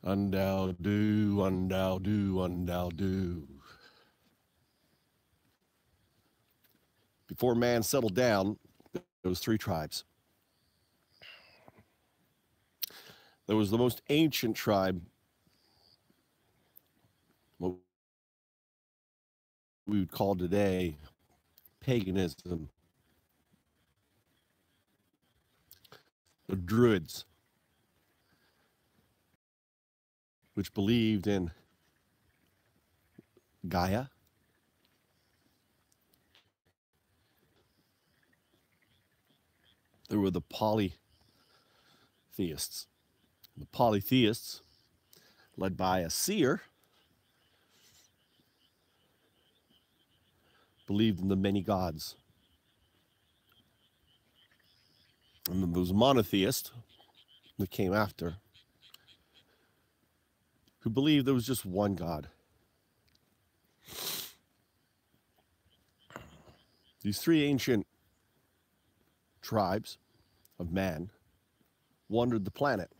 Undaodu, Undaodu, Undaodu. Before man settled down, there was three tribes. There was the most ancient tribe, what we would call today paganism. The Druids, which believed in Gaia, there were the polytheists. The polytheists, led by a seer, believed in the many gods. And then there was a monotheist that came after, who believed there was just one God. These three ancient tribes of man wandered the planet.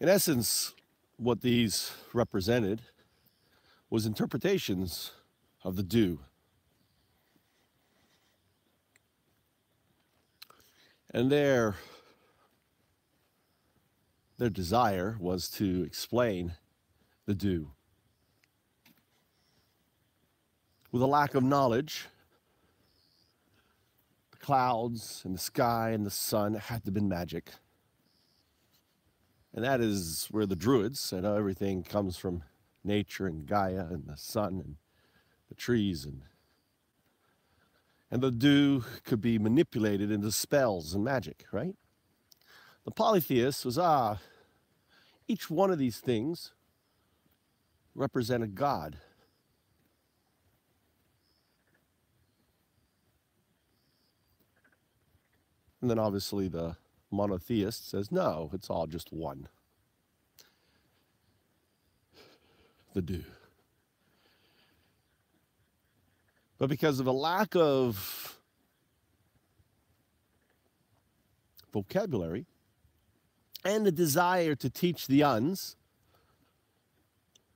In essence, what these represented was interpretations of the dew. And their desire was to explain the dew. With a lack of knowledge, the clouds and the sky and the sun had to have been magic. And that is where the Druids said, oh, everything comes from nature and Gaia and the sun and the trees, and the dew could be manipulated into spells and magic, right? The polytheist was, each one of these things represented God. And then obviously the monotheist says, no, it's all just one. The dew. But because of a lack of vocabulary and a desire to teach the uns,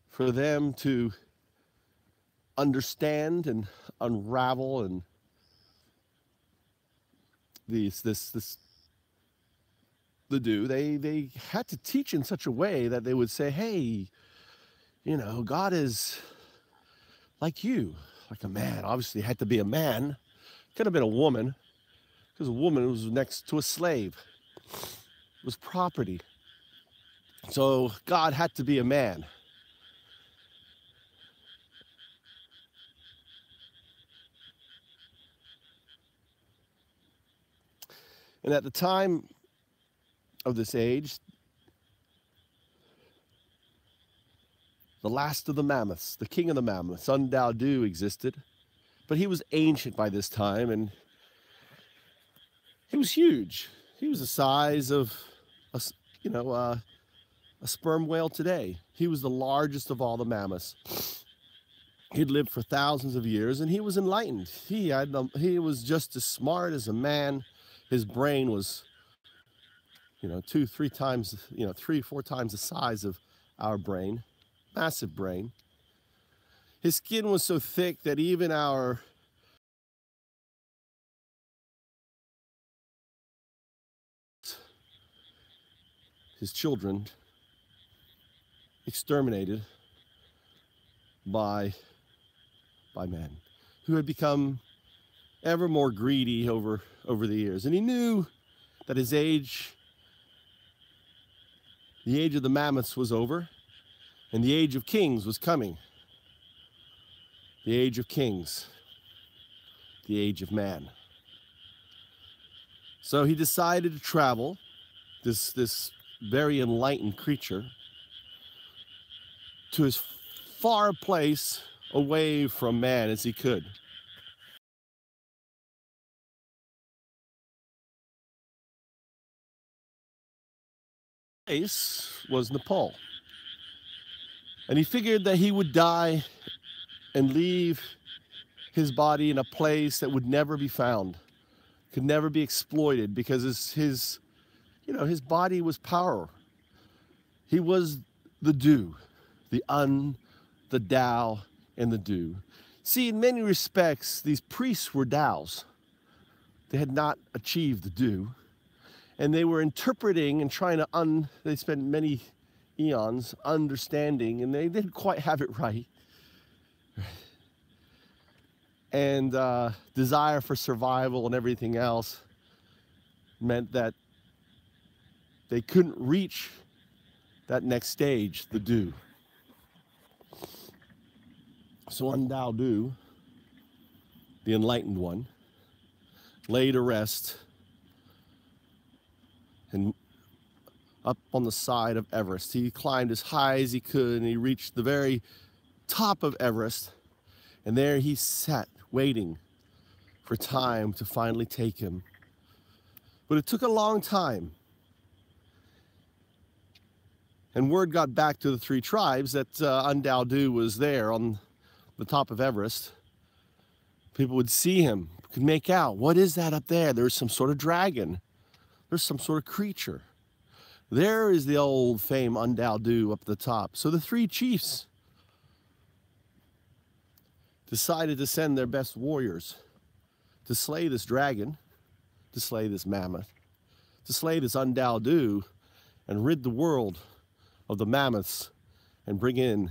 for them to understand and unravel and the dew, they had to teach in such a way that they would say, hey, you know, God is like you, like a man. Obviously, it had to be a man. Could have been a woman, because a woman was next to a slave. It was property. So God had to be a man. And at the time of this age, the last of the mammoths, the king of the mammoths, Undaodu, existed. But he was ancient by this time, and he was huge. He was the size of a sperm whale today. He was the largest of all the mammoths. He'd lived for thousands of years, and he was enlightened. He was just as smart as a man. His brain was, 3, 4 times the size of our brain. Massive brain. His skin was so thick that even his children exterminated by men who had become ever more greedy over the years. And he knew that the age of the mammoths was over, and the age of kings was coming. The age of kings, the age of man. So he decided to travel, this very enlightened creature, to as far a place away from man as he could. Place was Nepal. And he figured that he would die and leave his body in a place that would never be found, could never be exploited, because his You know, his body was power. He was the do, the the Tao, and the do. See, in many respects, these priests were Taos. They had not achieved the do, and they were interpreting and trying to they spent many eons understanding, and they didn't quite have it right. And desire for survival and everything else meant that they couldn't reach that next stage, the do. So Undaodu, the enlightened one, laid to rest and up on the side of Everest. He climbed as high as he could, and he reached the very top of Everest, and there he sat waiting for time to finally take him. But it took a long time. And word got back to the three tribes that Undaodu was there on the top of Everest. People would see him, could make out, what is that up there? There's some sort of dragon. There's some sort of creature. There is the old famed Undaodu up at the top. So the three chiefs decided to send their best warriors to slay this dragon, to slay this mammoth, to slay this Undaodu, and rid the world of the mammoths and bring in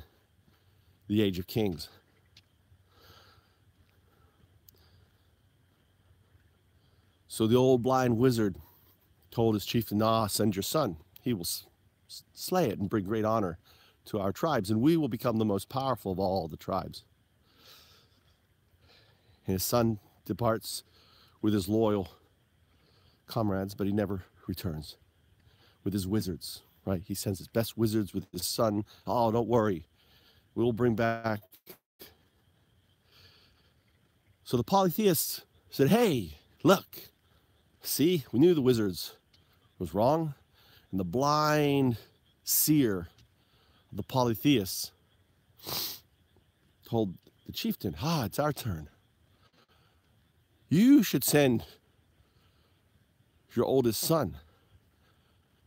the Age of Kings. So the old blind wizard told his chieftain, "Nah, send your son. He will slay it and bring great honor to our tribes, and we will become the most powerful of all the tribes." And his son departs with his loyal comrades, but he never returns with his wizards, right? He sends his best wizards with his son. "Oh, don't worry. We'll bring back." So the polytheists said, "Hey, look, see, we knew the wizards was wrong." And the blind seer of the polytheists told the chieftain, "It's our turn. You should send your oldest son,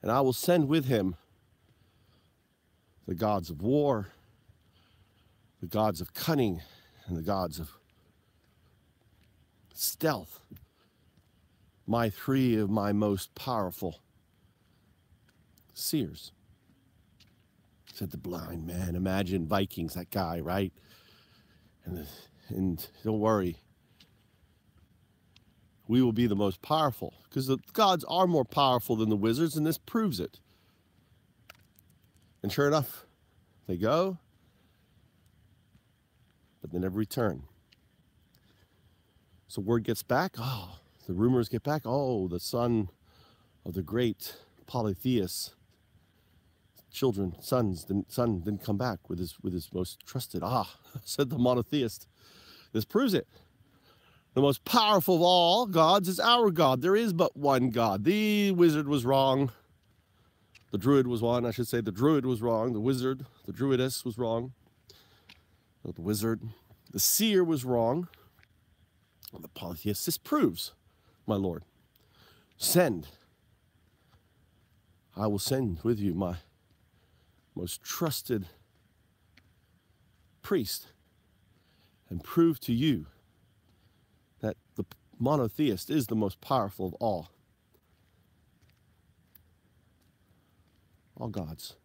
and I will send with him the gods of war, the gods of cunning, and the gods of stealth, three of my most powerful seers." Said the blind man. Imagine Vikings, that guy, right? And don't worry, we will be the most powerful, because the gods are more powerful than the wizards, and this proves it. And sure enough, they go, but they never return. So word gets back, the rumors get back, the son of the great polytheist son didn't come back with his most trusted. Said the monotheist. This proves it. The most powerful of all gods is our God. There is but one God. The wizard was wrong. The druid was wrong. I should say the druid was wrong. The wizard, the druidess was wrong. The wizard, the seer was wrong. The polytheist. This proves, my Lord, send. I will send with you my most trusted priest and prove to you that the monotheist is the most powerful of all gods.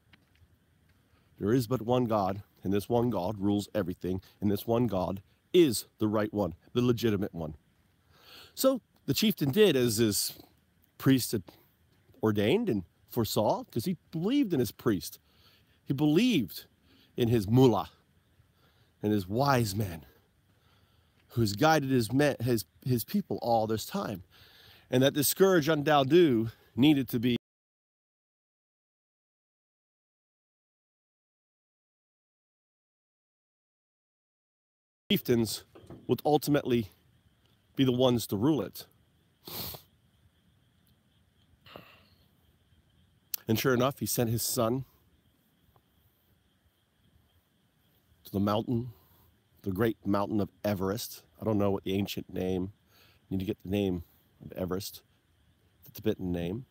There is but one God, and this one God rules everything, and this one God is the right one, the legitimate one. So the chieftain did as his priest had ordained and foresaw, because he believed in his priest. He believed in his mullah and his wise man who's guided his people all this time. And that this scourge Undaodu needed to be chieftains would ultimately be the ones to rule it. And sure enough, he sent his son to the mountain, the great mountain of Everest. I don't know what the ancient name, I need to get the name of Everest, the Tibetan name.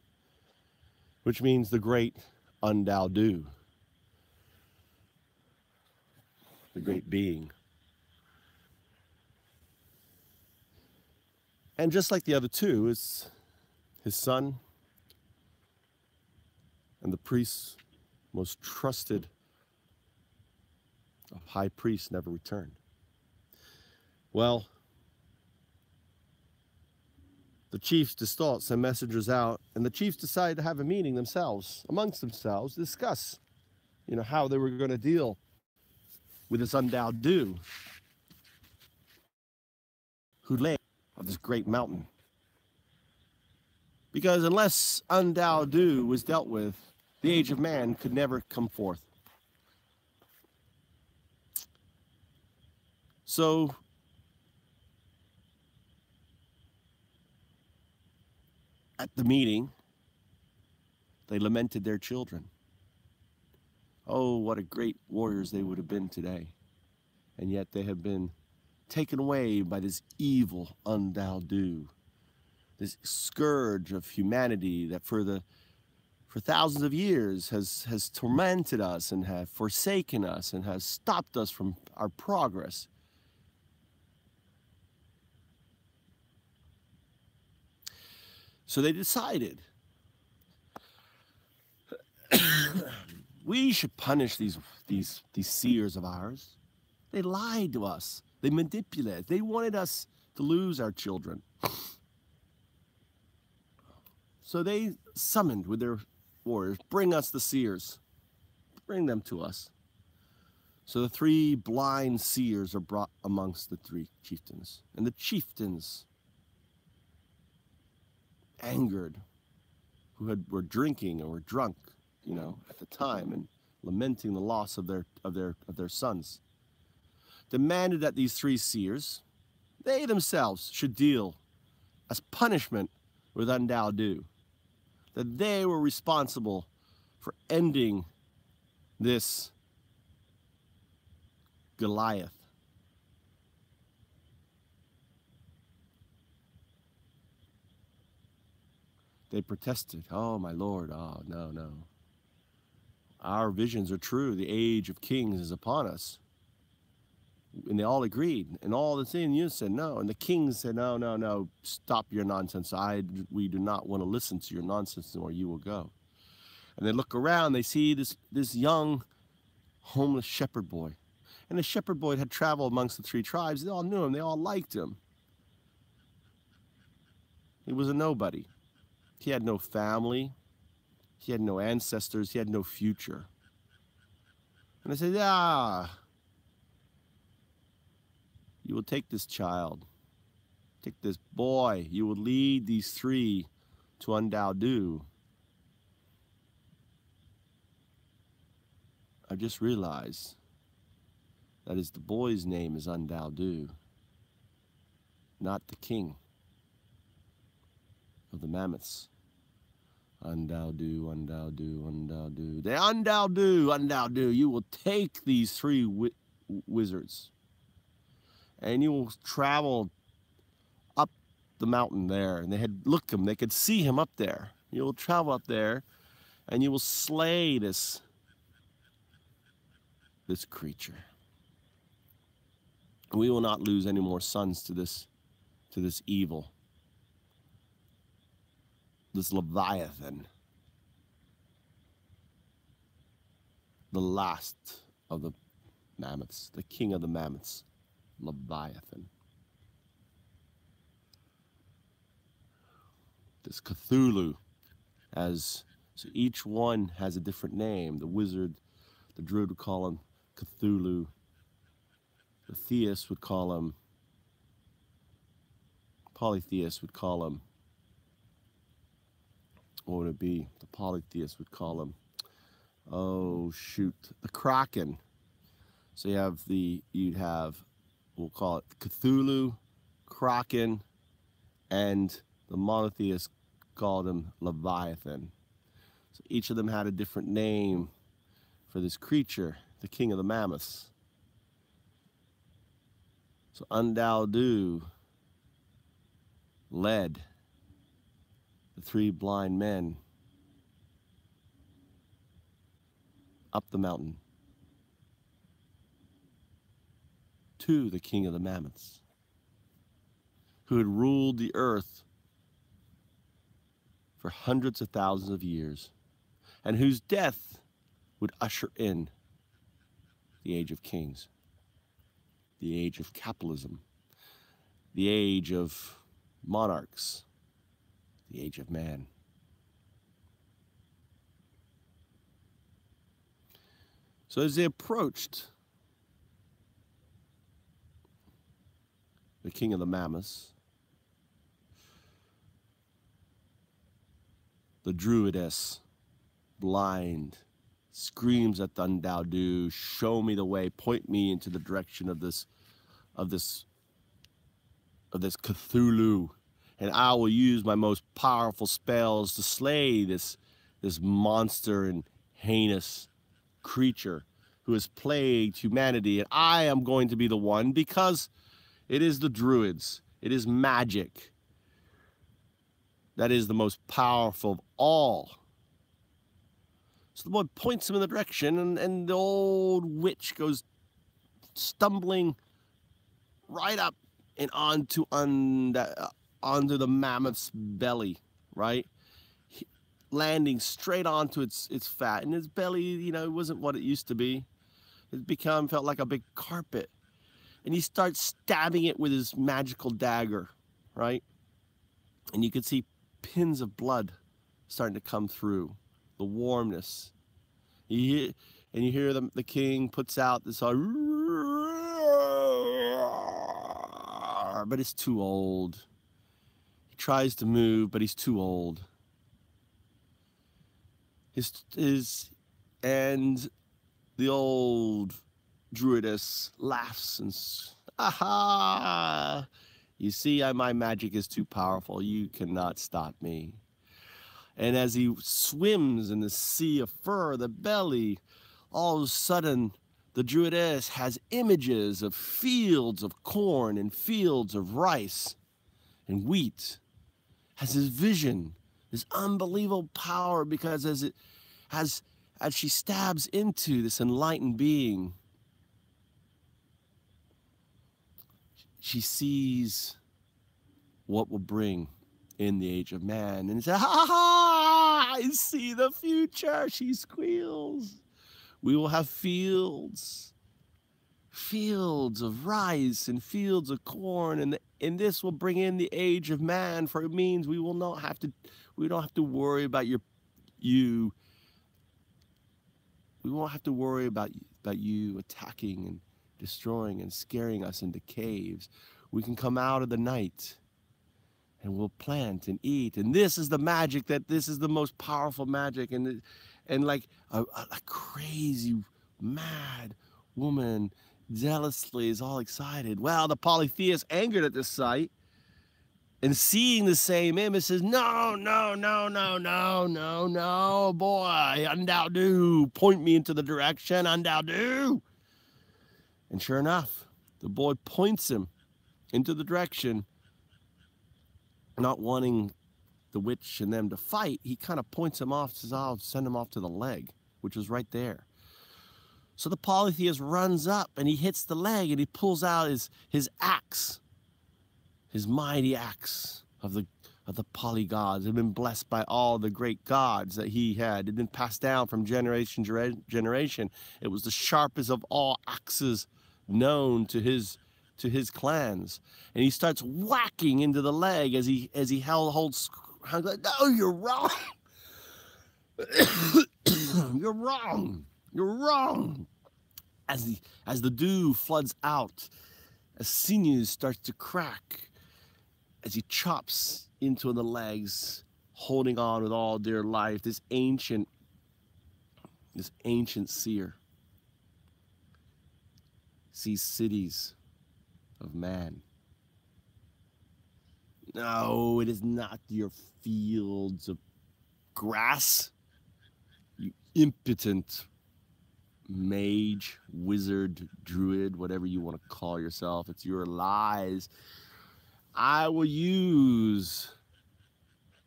which means the great Undaodu, the great being. And just like the other two, it's his son and the priest's most trusted high priest never returned. Well, the chiefs distraught sent messengers out, and the chiefs decided to have a meeting themselves, amongst themselves, to discuss, how they were going to deal with this Undaodu who lay on this great mountain. Because unless Undaodu was dealt with, the age of man could never come forth. So at the meeting, they lamented their children. Oh, what a great warriors they would have been today. And yet they have been taken away by this evil Undaodu, this scourge of humanity that for thousands of years has tormented us and have forsaken us and has stopped us from our progress. So they decided we should punish these seers of ours. They lied to us. They manipulated. They wanted us to lose our children. So they summoned with their warriors, bring us the seers. Bring them to us. So the 3 blind seers are brought amongst the 3 chieftains. And the chieftains, angered, who were drinking or were drunk, at the time, and lamenting the loss of their sons, demanded that these 3 seers, they themselves should deal as punishment with Undaodu, that they were responsible for ending this Goliath. They protested. Oh, my Lord. Oh, no, no. Our visions are true. The age of kings is upon us. And they all agreed. And all the thing you said no. And the kings said, no, no, no. Stop your nonsense. We do not want to listen to your nonsense, or you will go. And they look around. They see this young, homeless shepherd boy. And the shepherd boy had traveled amongst the 3 tribes. They all knew him. They all liked him. He was a nobody. He had no family. He had no ancestors. He had no future. And they said, you will take this child, take this boy. You will lead these 3 to Undaodu. I just realized that the boy's name is Undaodu, not the king of the mammoths. Undaodu, Undaodu, Undaodu. The Undaodu, you will take these 3 wizards, and you will travel up the mountain there. And they had looked him, they could see him up there. You will travel up there, and you will slay this creature. We will not lose any more sons to this evil, this Leviathan, the last of the mammoths, the king of the mammoths, Leviathan. This Cthulhu, so each one has a different name. The wizard, the druid would call him Cthulhu. The theist would call him, polytheist would call him, what would it be? The polytheist would call him, oh shoot, the Kraken. So you'd have, we'll call it Cthulhu, Kraken, and the monotheist called him Leviathan. So each of them had a different name for this creature, the king of the mammoths. So Undaodu led the 3 blind men up the mountain to the king of the mammoths, who had ruled the earth for hundreds of thousands of years, and whose death would usher in the age of kings, the age of capitalism, the age of monarchs, the age of man. So as they approached the king of the mammoths, the druidess, blind, screams at the Undaodu, "Show me the way, point me into the direction of this Cthulhu, and I will use my most powerful spells to slay this monster and heinous creature who has plagued humanity. And I am going to be the one, because it is the druids, it is magic that is the most powerful of all." So the boy points him in the direction, and the old witch goes stumbling right up and onto the mammoth's belly, right? Landing straight onto its fat. And its belly, you know, wasn't what it used to be. It felt like a big carpet. And he starts stabbing it with his magical dagger, right? And you could see pins of blood starting to come through, the warmness. You hear the king puts out this, but it's too old. He tries to move, but he's too old. And the old druidess laughs and, "Aha! You see, my magic is too powerful. You cannot stop me." And as he swims in the sea of fur, the belly, all of a sudden, the druidess has images of fields of corn and fields of rice and wheat. Has this vision, this unbelievable power, because as she stabs into this enlightened being, she sees what will bring in the age of man. And says, "Ha ha! I see the future," she squeals. "We will have fields of rice and fields of corn, and this will bring in the age of man, for it means we don't have to worry about you. We won't have to worry about you attacking and destroying and scaring us into caves. We can come out of the night and we'll plant and eat. And this is the magic, this is the most powerful magic." And like a crazy, mad woman zealously is all excited. Well, the polytheist, angered at this sight and seeing the same image, says, "No, no, no, no, no, no, no, boy, Undaodu, point me into the direction, Undaodu." And sure enough, the boy points him into the direction, not wanting the witch and them to fight. He kind of points him off, says, "I'll send him off to the leg," which was right there. So the polytheist runs up and he hits the leg and he pulls out his axe, his mighty axe of the polygods. It had been blessed by all the great gods that he had. It had been passed down from generation to generation. It was the sharpest of all axes known to his clans. And he starts whacking into the leg as he holds. Like, "No, you're wrong. You're wrong. You're wrong." As the dew floods out, as sinews starts to crack, as he chops into the legs, holding on with all dear life, this ancient seer sees cities of man. "No, it is not your fields of grass, you impotent mage, wizard, druid, whatever you want to call yourself. It's your lies. I will use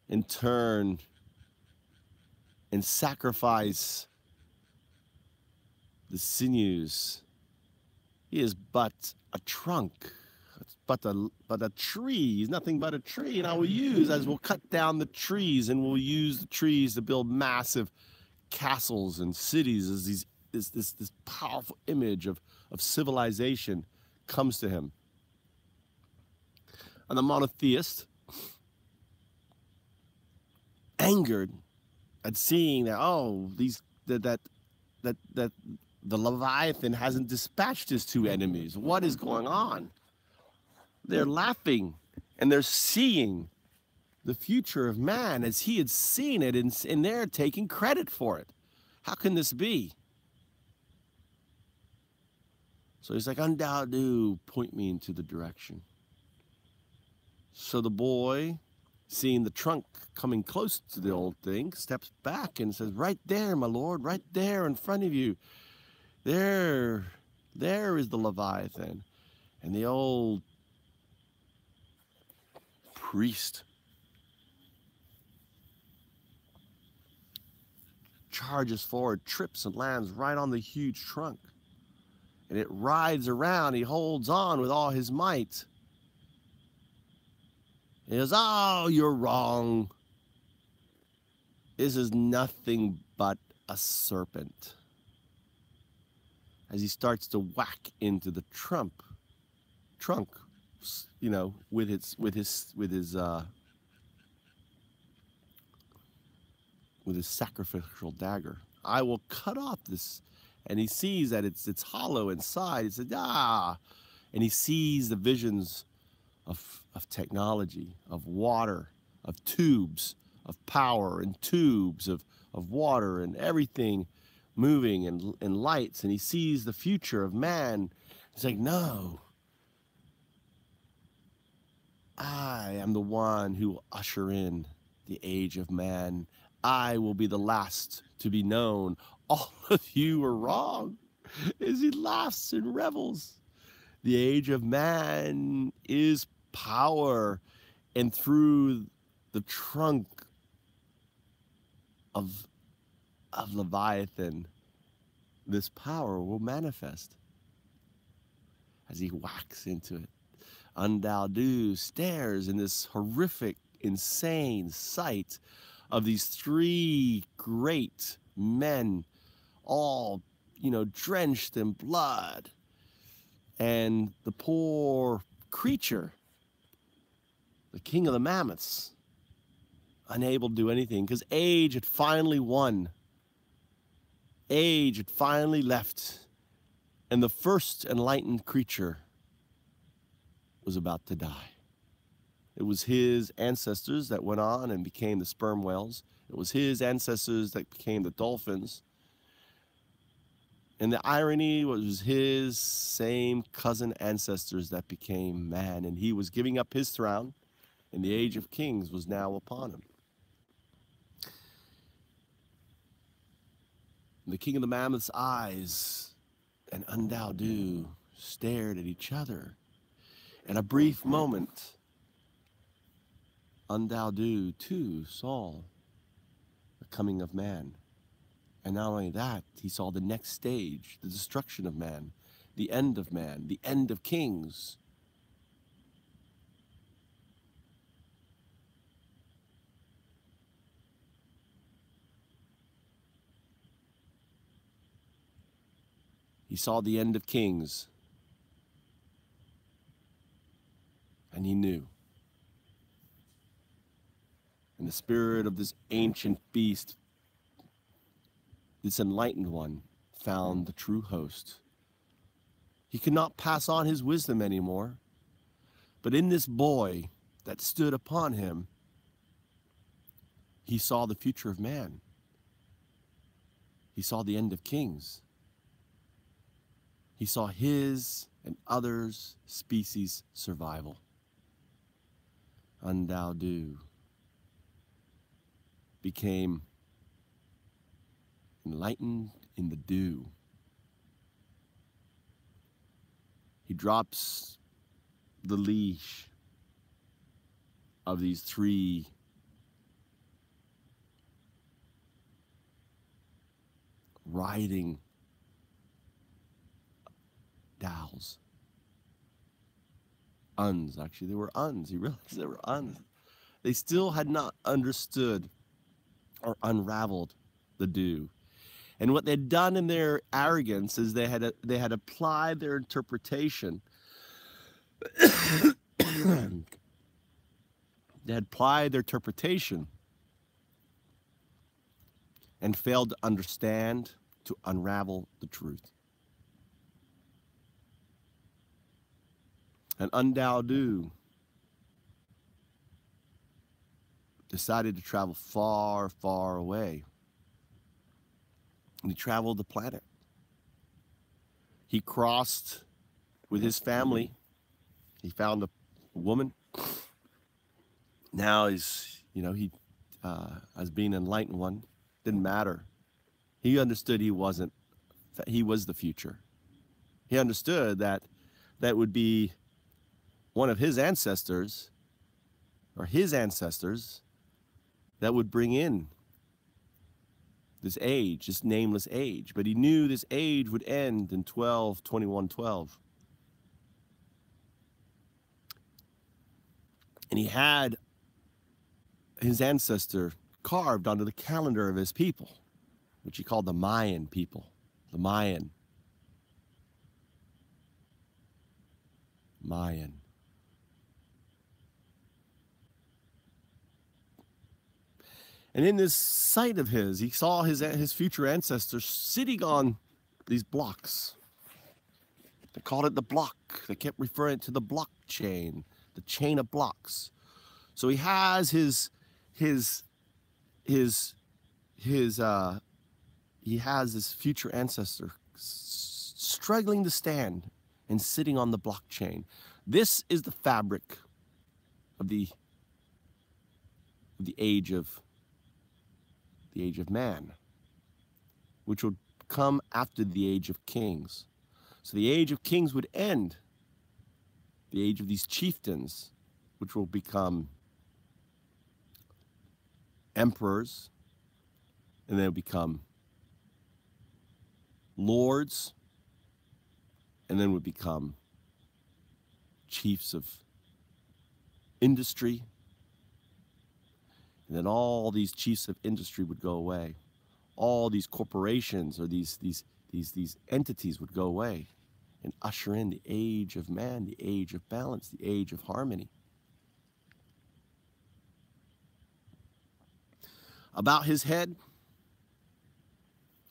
and turn and sacrifice the sinews. He is but a trunk, but a tree. He's nothing but a tree, and we'll cut down the trees, and we'll use the trees to build massive castles and cities as this powerful image of civilization comes to him. And the monotheist, angered at seeing that the Leviathan hasn't dispatched his two enemies. What is going on? They're laughing and they're seeing the future of man as he had seen it, and they're taking credit for it. How can this be? So he's like, Undaodu, point me into the direction. So the boy, seeing the trunk coming close to the old thing, steps back and says, right there, my lord, right there in front of you. There is the Leviathan. And the old priest charges forward, trips and lands right on the huge trunk. And it rides around. He holds on with all his might. He goes, oh, you're wrong. This is nothing but a serpent. As he starts to whack into the trunk, you know, with his sacrificial dagger. I will cut off this. And he sees that it's hollow inside. He says, ah. And he sees the visions of technology, of water, of tubes, of power, and tubes of water, and everything moving, and lights. And he sees the future of man. He's like, no. I am the one who will usher in the age of man. I will be the last to be known. All of you are wrong. As he laughs and revels. The age of man is power. And through the trunk of Leviathan, this power will manifest. As he whacks into it, Undaodu stares in this horrific, insane sight of these three great men, all, you know, drenched in blood. And the poor creature, the king of the mammoths, unable to do anything because age had finally won. Age had finally left. And the first enlightened creature was about to die. It was his ancestors that went on and became the sperm whales. It was his ancestors that became the dolphins. And the irony was his same cousin ancestors that became man. And he was giving up his throne, and the age of kings was now upon him. And the king of the mammoth's eyes and Undaodu stared at each other. In a brief moment, Undaodu too saw the coming of man. And not only that, he saw the next stage, the destruction of man, the end of man, the end of kings. He saw the end of kings. And he knew. And the spirit of this ancient beast, this enlightened one, found the true host. He could not pass on his wisdom anymore. But in this boy that stood upon him, he saw the future of man. He saw the end of kings. He saw his and others' species' survival. Undaodu became enlightened in the dew. He drops the leash of these three riding angels. Uns, actually, they were uns. He realized they were uns. They still had not understood or unraveled the do. And what they'd done in their arrogance is they had applied their interpretation. They had applied their interpretation and failed to understand, to unravel the truth. And Undaodu decided to travel far, far away. And he traveled the planet. He crossed with his family. He found a woman. Now he's, as being an enlightened one, didn't matter. He understood he was the future. He understood that would be one of his ancestors, or his ancestors, that would bring in this age, this nameless age. But he knew this age would end in 2112. And he had his ancestor carved onto the calendar of his people, which he called the Mayan people. The Mayan. And in this sight of his, he saw his future ancestors sitting on these blocks. They called it the block. They kept referring to the blockchain, the chain of blocks. So he has his future ancestor struggling to stand and sitting on the blockchain. This is the fabric of the age of man, which would come after the age of kings. So the age of kings would end. The age of these chieftains, which will become emperors, and they'll become lords, and then would become chiefs of industry. And then all these chiefs of industry would go away. All these corporations or these entities would go away and usher in the age of man, the age of balance, the age of harmony. About his head,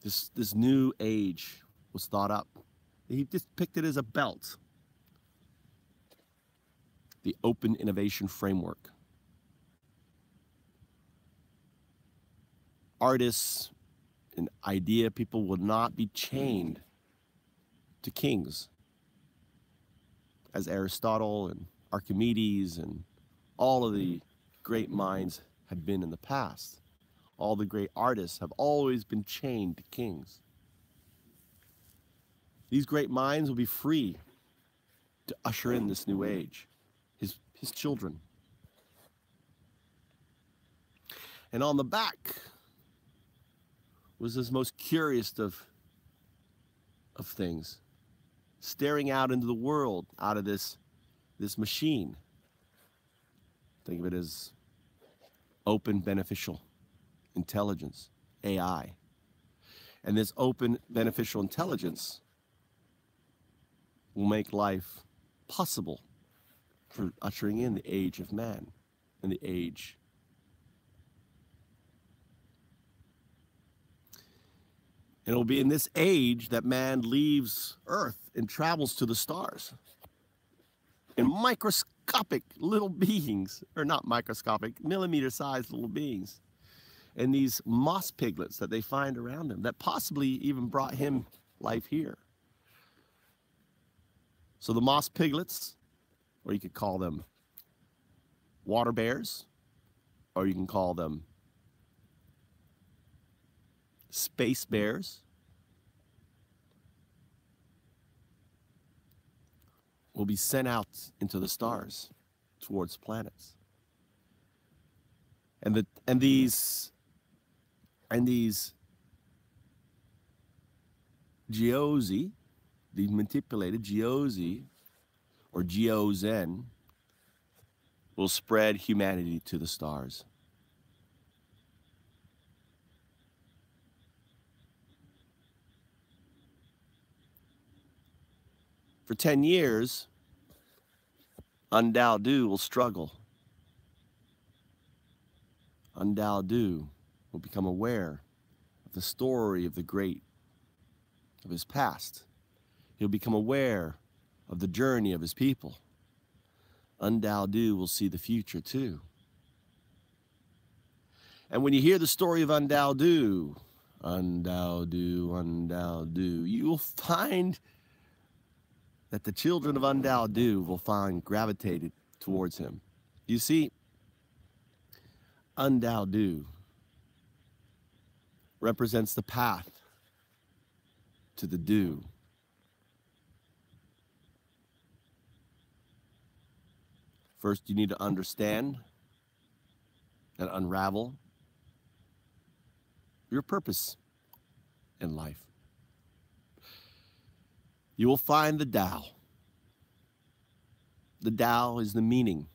this new age was thought up. He depicted it as a belt. The Open Innovation Framework. Artists and idea people would not be chained to kings, as Aristotle and Archimedes and all of the great minds have been in the past. All the great artists have always been chained to kings. These great minds will be free to usher in this new age, his children. And on the back was this most curious of things, staring out into the world out of this machine. Think of it as open beneficial intelligence, AI. And this open beneficial intelligence will make life possible for ushering in the age of man and the age. And it will be in this age that man leaves Earth and travels to the stars. And microscopic little beings, or not microscopic, millimeter-sized little beings. And these moss piglets that they find around him that possibly even brought him life here. So the moss piglets, or you could call them water bears, or you can call them space bears, will be sent out into the stars towards planets. And these Geozi the manipulated Giozi or Giozen, will spread humanity to the stars. For 10 years, Undaodu will struggle. Undaodu will become aware of the story of the great, of his past. He'll become aware of the journey of his people. Undaodu will see the future too. And when you hear the story of Undaodu, you will find that the children of Undaodu will find gravitated towards him. You see, Undaodu represents the path to the do. First, you need to understand and unravel your purpose in life. You will find the Tao. The Tao is the meaning.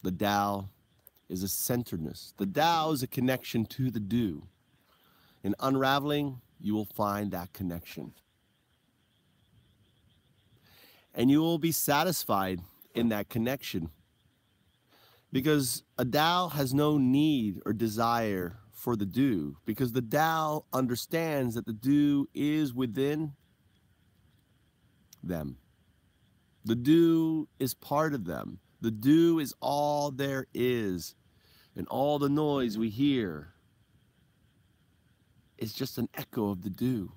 The Tao is a centeredness. The Tao is a connection to the do. In unraveling, you will find that connection. And you will be satisfied in that connection, because a Tao has no need or desire for the do, because the Tao understands that the do is within them. The do is part of them. The do is all there is. And all the noise we hear is just an echo of the do.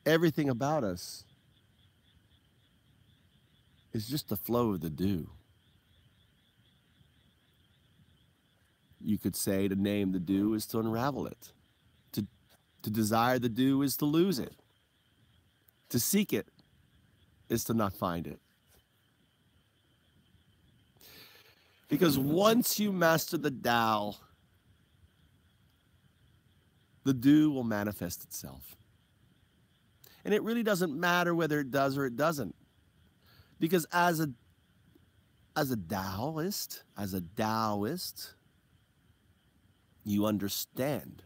Everything about us is just the flow of the do. You could say to name the do is to unravel it. To desire the do is to lose it. To seek it is to not find it. Because once you master the Tao, the do will manifest itself. And it really doesn't matter whether it does or it doesn't. Because as a Taoist, you understand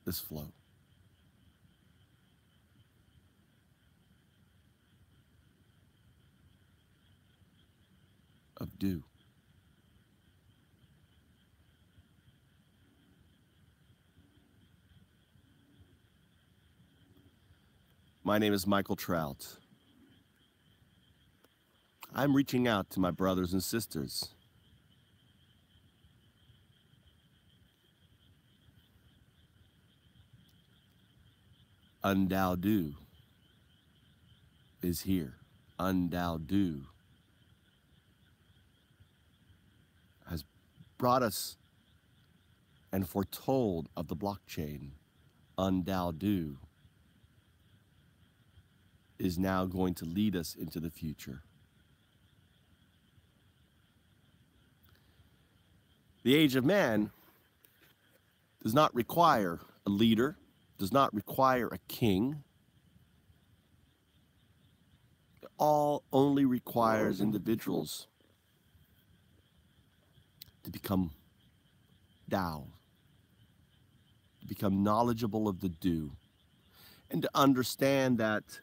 this flow. Of do. My name is Michael Trout. I'm reaching out to my brothers and sisters. Undaodu is here. Undaodu has brought us and foretold of the blockchain. Undaodu is now going to lead us into the future. The age of man does not require a leader, does not require a king. It all only requires individuals to become Tao, to become knowledgeable of the do, and to understand that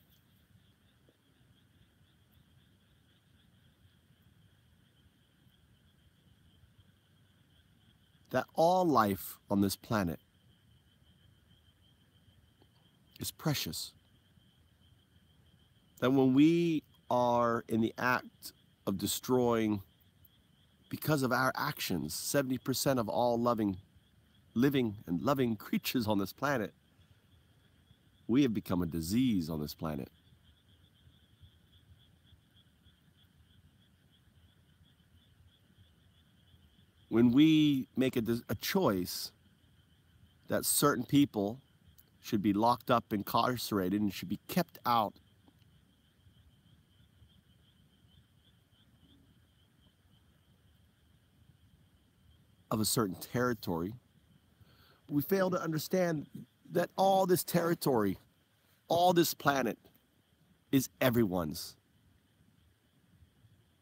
all life on this planet is precious. That when we are in the act of destroying, because of our actions, 70% of all living and loving creatures on this planet, we have become a disease on this planet. When we make a choice that certain people should be locked up, incarcerated, and should be kept out of a certain territory, we fail to understand that all this territory, all this planet is everyone's.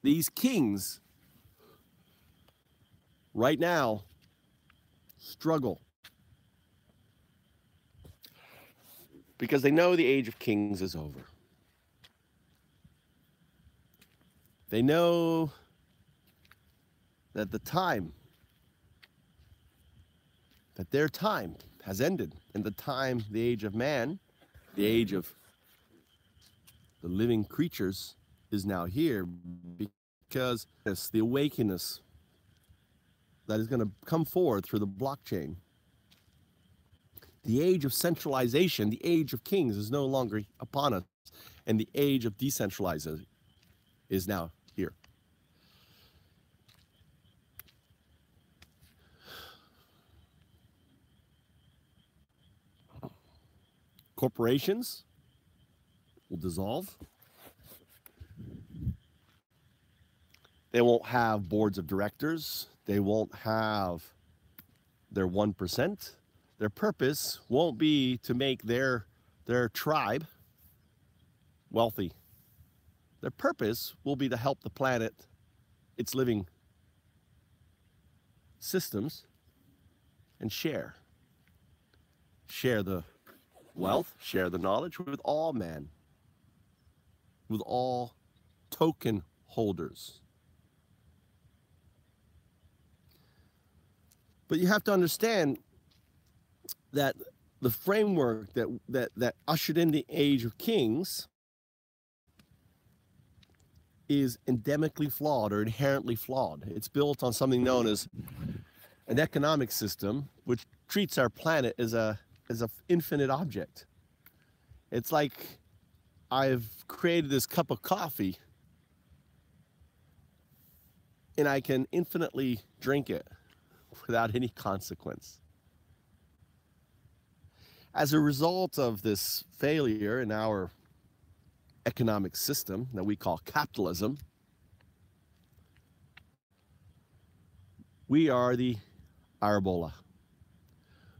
These kings right now struggle because they know the age of kings is over. They know that their time has ended, and the age of man, the age of the living creatures is now here, because it's the awakeness that is going to come forward through the blockchain. The age of centralization, the age of kings is no longer upon us, and the age of decentralization is now here. Corporations will dissolve. They won't have boards of directors. They won't have their 1%. Their purpose won't be to make their tribe wealthy. Their purpose will be to help the planet, its living systems, and share. Share the wealth, share the knowledge with all men, with all token holders. But you have to understand that the framework that ushered in the age of kings is endemically flawed or inherently flawed. It's built on something known as an economic system, which treats our planet as a infinite object. It's like I've created this cup of coffee and I can infinitely drink it without any consequence. As a result of this failure in our economic system that we call capitalism, we are the Arabola.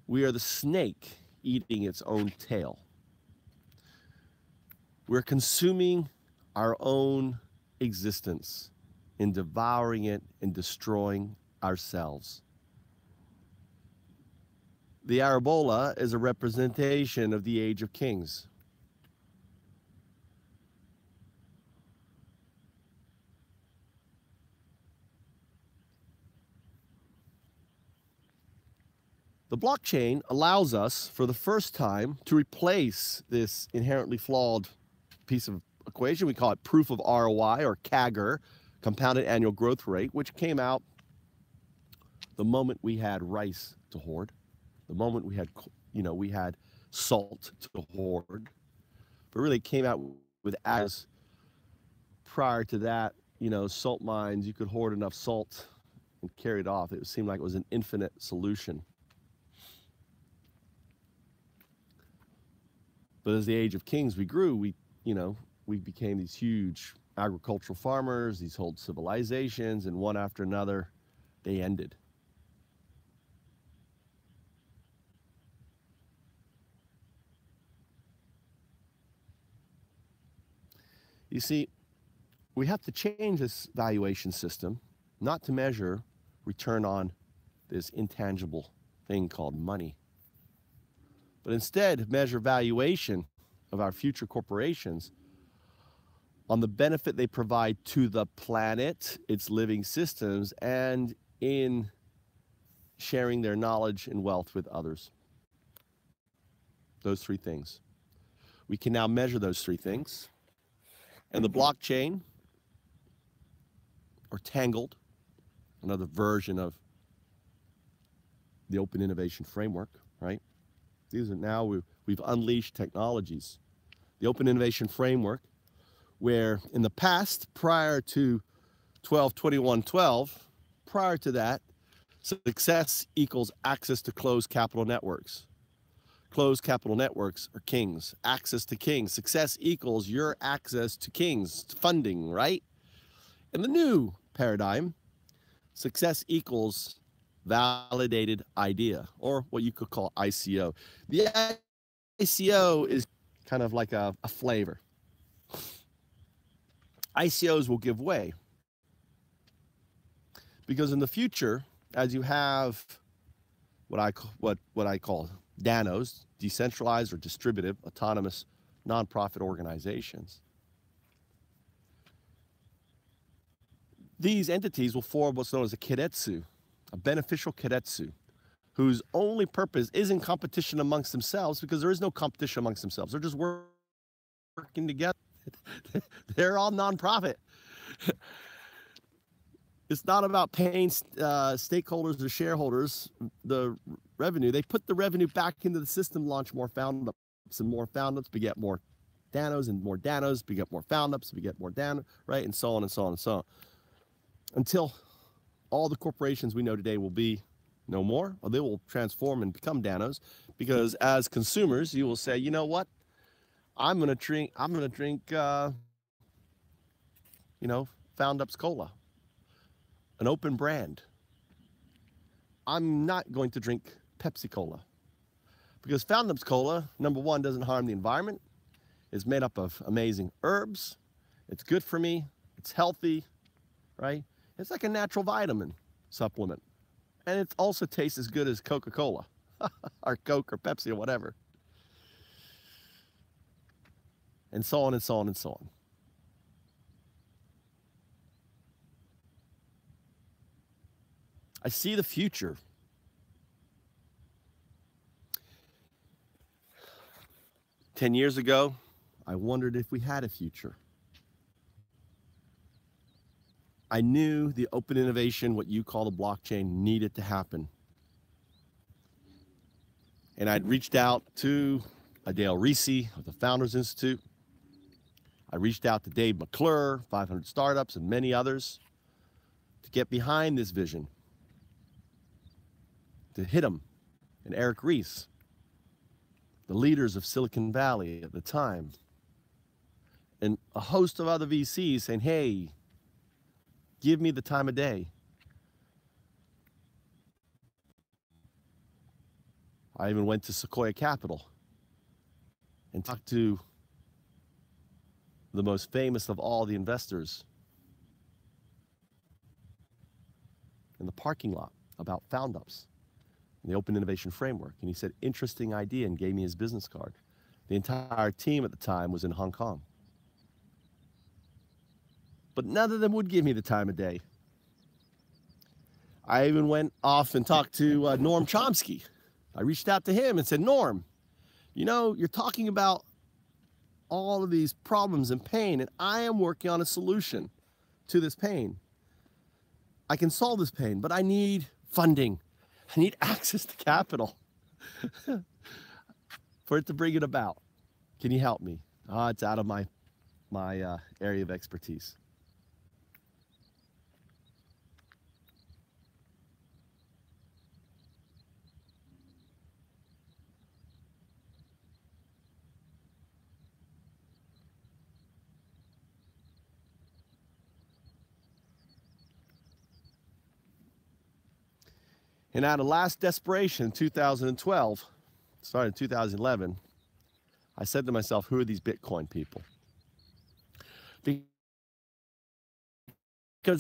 We are the snake eating its own tail. We're consuming our own existence in devouring it and destroying ourselves. The Arabola is a representation of the age of kings. The blockchain allows us, for the first time, to replace this inherently flawed piece of equation. We call it proof of ROI, or CAGR, compounded annual growth rate, which came out the moment we had rice to hoard, the moment we had, we had salt to hoard. But really it came out with as prior to that, salt mines, you could hoard enough salt and carry it off. It seemed like it was an infinite solution. But as the age of kings, we grew, we became these huge agricultural farmers, these whole civilizations, and one after another, they ended. You see, we have to change this valuation system, not to measure return on this intangible thing called money, but instead measure valuation of our future corporations on the benefit they provide to the planet, its living systems, and in sharing their knowledge and wealth with others. Those three things. We can now measure those three things. And the blockchain, or Tangled, another version of the open innovation framework, right? These are now, we've unleashed technologies. The open innovation framework, where in the past, prior to 12/21/12, prior to that, success equals access to closed capital networks. Closed capital networks are kings. Access to kings. Success equals your access to kings, funding, right? In the new paradigm, success equals validated idea, or what you could call ICO. The ICO is kind of like a flavor. ICOs will give way because in the future, as you have what I call DANOs, decentralized or distributive autonomous nonprofit organizations, these entities will form what's known as a keiretsu, a beneficial keiretsu, whose only purpose isn't competition amongst themselves, because there is no competition amongst themselves. They're just working together. They're all nonprofit. It's not about paying stakeholders or shareholders the revenue. They put the revenue back into the system, launch more found ups, and more found ups beget more danos, and more danos beget more found ups, beget more danos, right? And so on and so on and so on. Until all the corporations we know today will be no more, or they will transform and become danos, because as consumers, you will say, you know what? I'm gonna drink, Found Ups Cola, an open brand. I'm not going to drink Pepsi Cola, because Found Ups Cola, number one, doesn't harm the environment. It's made up of amazing herbs. It's good for me. It's healthy, right? It's like a natural vitamin supplement. And it also tastes as good as Coca-Cola or Coke or Pepsi or whatever. And so on and so on and so on. I see the future. Ten years ago, I wondered if we had a future. I knew the open innovation, what you call the blockchain, needed to happen. And I'd reached out to Adele Reese of the Founders Institute. I reached out to Dave McClure, 500 Startups, and many others to get behind this vision, to hit them, and Eric Ries, the leaders of Silicon Valley at the time, and a host of other VCs saying, hey, give me the time of day. I even went to Sequoia Capital and talked to the most famous of all the investors in the parking lot about Found Ups and the Open Innovation Framework. And he said, interesting idea, and gave me his business card. The entire team at the time was in Hong Kong. But none of them would give me the time of day. I even went off and talked to Noam Chomsky. I reached out to him and said, Norm, you know, you're talking about all of these problems and pain, and I am working on a solution to this pain. I can solve this pain, but I need funding. I need access to capital for it to bring it about. Can you help me? It's out of my area of expertise. And out of last desperation in 2012, started in 2011, I said to myself, who are these Bitcoin people? Because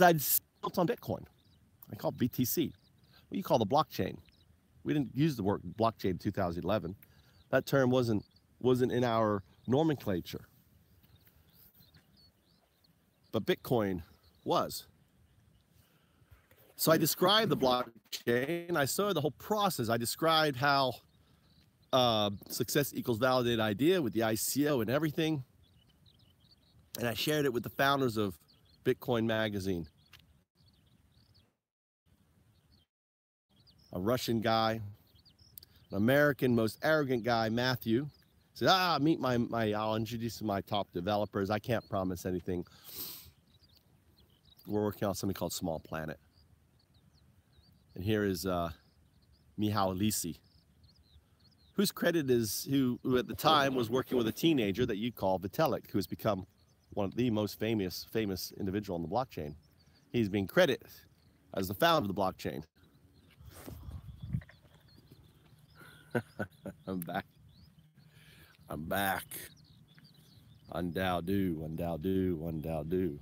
I'd built on Bitcoin. I call it BTC. What you call the blockchain. We didn't use the word blockchain in 2011. That term wasn't in our nomenclature. But Bitcoin was. So I described the blockchain. I saw the whole process. I described how success equals validated idea with the ICO and everything. And I shared it with the founders of Bitcoin Magazine. A Russian guy, an American, most arrogant guy, Matthew, said, I'll introduce my top developers. I can't promise anything. We're working on something called Small Planet. And here is Michał Lisi, whose credit is, who at the time was working with a teenager that you call Vitalik, who has become one of the most famous individual on the blockchain. He's being credited as the founder of the blockchain. I'm back. I'm back. Undaodu, Undaodu, Undaodu.